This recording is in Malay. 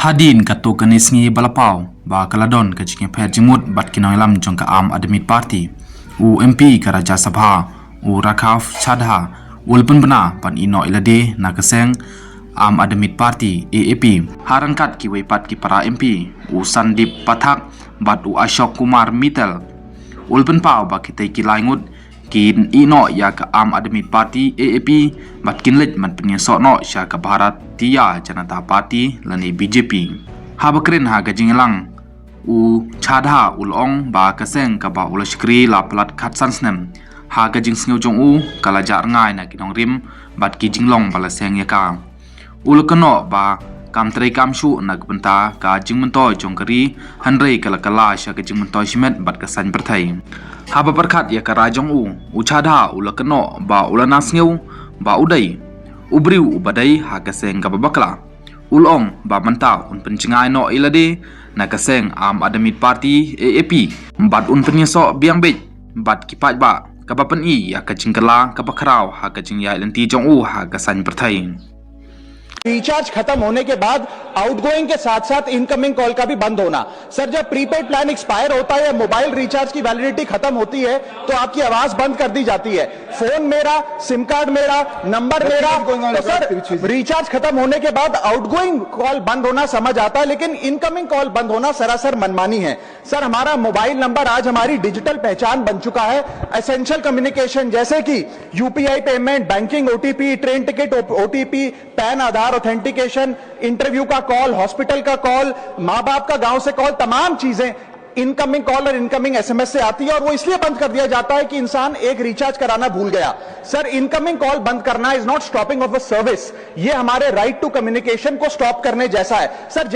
Hadin kato kanisngi balapau ba kaladon kajing per jimut bat kinoilam jong ka Am Admi Party u MP ka Raja Sabha u Rakaf Chadha ulpun bena pan ino ilade na keseng Am Admi Party AAP harangkat ki weipat ki para MP u Sandip Pathak bat u Ashok Kumar Mittal ulpun pau ba kitai ki laingut kin ino ya ka Am Admi Party AAP bat kinlet man penyesok no sya ka Bharatiya Janata Party lani BJP habakrin ha gajingelang u Chadha ulong ba kaseng ka ba ulashkri la plat khatsansnem ha gajing sngjong u kala jar ngai na kinong rim bat ki jinglong bala seng ya ka ulkano ba kamtrei kamshu nagbenta ka jingmentoi jongkari hanrei kala sya ka jingmentoi shimet bat kasan perthai haba perkhat ya ka rajong u Chadha ulakano ba ulana sngew ba udai ubriu ubadai ha kaseng ka babakla ulong ba manta un pencingai no ilade na kaseng Am Admi Party AAP bat un penyeso biang bej bat kipat ba kapapen i ya kajingkala kapakrau ha kajing ya lenti jong ha kasan perthai recharge खत्म होने के बाद आउटगोइंग के साथ साथ incoming call का भी बंद होना। सर जब प्रीपेड प्लान एक्सपायर होता है या मोबाइल रिचार्ज की वैलिडिटी खत्म होती है तो आपकी आवाज बंद कर दी जाती है। फोन मेरा, सिम कार्ड मेरा, नंबर मेरा, तो सर रिचार्ज खत्म होने के बाद आउटगोइंग कॉल बंद होना समझ आता है, लेकिन इनकमिंग कॉल बंद होना सरासर मनमानी है। सर हमारा मोबाइल नंबर आज हमारी डिजिटल पहचान बन चुका है। एसेंशियल कम्युनिकेशन जैसे कि UPI payment, banking, OTP, train ticket OTP, PAN, Aadhaar authentication, interview का कॉल, हॉस्पिटल का कॉल, मां बाप का गांव से कॉल, तमाम चीजें इनकमिंग कॉल और इनकमिंग एसएमएस से आती है और वो इसलिए बंद कर दिया जाता है कि इंसान एक रिचार्ज कराना भूल गया। सर इनकमिंग कॉल बंद करना is not stopping of a service, ये हमारे राइट टू कम्युनिकेशन को स्टॉप करने जैसा है। सर